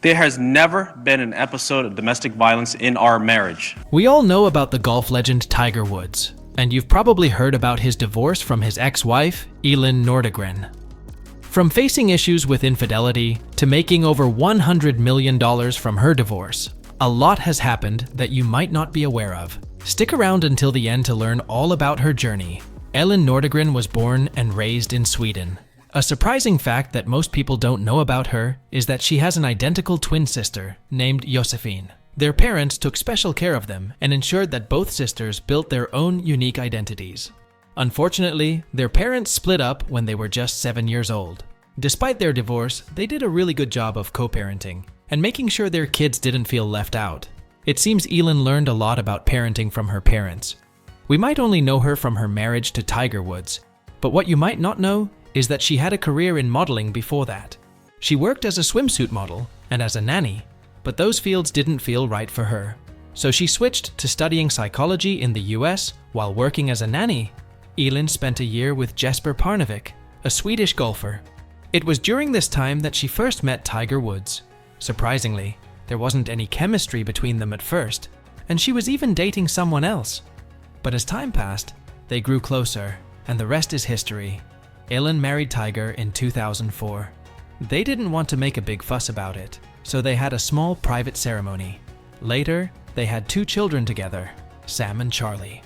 There has never been an episode of domestic violence in our marriage. We all know about the golf legend Tiger Woods, and you've probably heard about his divorce from his ex-wife, Elin Nordegren. From facing issues with infidelity to making over $100 million from her divorce, a lot has happened that you might not be aware of. Stick around until the end to learn all about her journey. Elin Nordegren was born and raised in Sweden. A surprising fact that most people don't know about her is that she has an identical twin sister named Josephine. Their parents took special care of them and ensured that both sisters built their own unique identities. Unfortunately, their parents split up when they were just 7 years old. Despite their divorce, they did a really good job of co-parenting and making sure their kids didn't feel left out. It seems Elin learned a lot about parenting from her parents. We might only know her from her marriage to Tiger Woods, but what you might not know is that she had a career in modeling before that. She worked as a swimsuit model and as a nanny, but those fields didn't feel right for her. So she switched to studying psychology in the US while working as a nanny. Elin spent a year with Jesper Parnevik, a Swedish golfer. It was during this time that she first met Tiger Woods. Surprisingly, there wasn't any chemistry between them at first, and she was even dating someone else. But as time passed, they grew closer, and the rest is history. Elin married Tiger in 2004. They didn't want to make a big fuss about it, so they had a small private ceremony. Later, they had 2 children together, Sam and Charlie.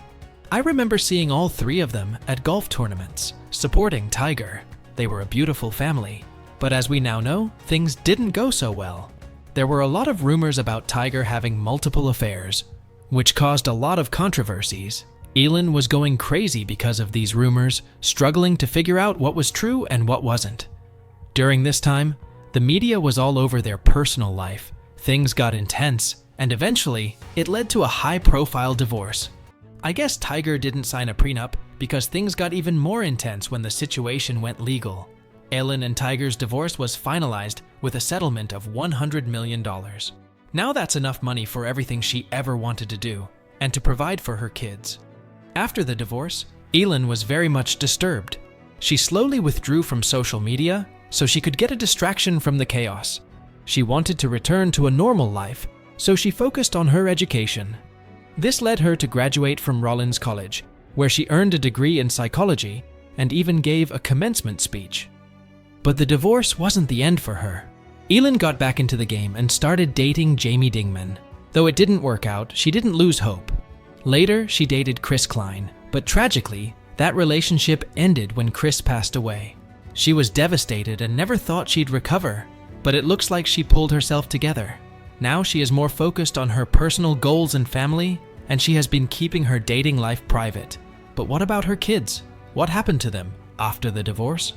I remember seeing all 3 of them at golf tournaments, supporting Tiger. They were a beautiful family, but as we now know, things didn't go so well. There were a lot of rumors about Tiger having multiple affairs, which caused a lot of controversies. Elin was going crazy because of these rumors, struggling to figure out what was true and what wasn't. During this time, the media was all over their personal life. Things got intense, and eventually, it led to a high-profile divorce. I guess Tiger didn't sign a prenup because things got even more intense when the situation went legal. Elin and Tiger's divorce was finalized with a settlement of $100 million. Now that's enough money for everything she ever wanted to do, and to provide for her kids. After the divorce, Elin was very much disturbed. She slowly withdrew from social media so she could get a distraction from the chaos. She wanted to return to a normal life, so she focused on her education. This led her to graduate from Rollins College, where she earned a degree in psychology and even gave a commencement speech. But the divorce wasn't the end for her. Elin got back into the game and started dating Jamie Dingman. Though it didn't work out, she didn't lose hope. Later, she dated Chris Klein, but tragically, that relationship ended when Chris passed away. She was devastated and never thought she'd recover, but it looks like she pulled herself together. Now she is more focused on her personal goals and family, and she has been keeping her dating life private. But what about her kids? What happened to them after the divorce?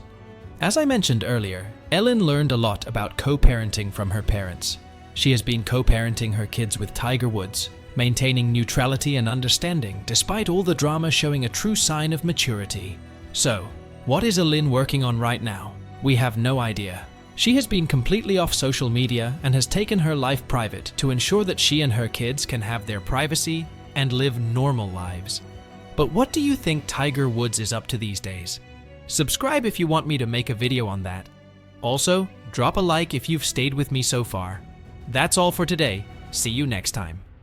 As I mentioned earlier, Elin learned a lot about co-parenting from her parents. She has been co-parenting her kids with Tiger Woods, maintaining neutrality and understanding despite all the drama, showing a true sign of maturity. So, what is Elin working on right now? We have no idea. She has been completely off social media and has taken her life private to ensure that she and her kids can have their privacy and live normal lives. But what do you think Tiger Woods is up to these days? Subscribe if you want me to make a video on that. Also, drop a like if you've stayed with me so far. That's all for today. See you next time.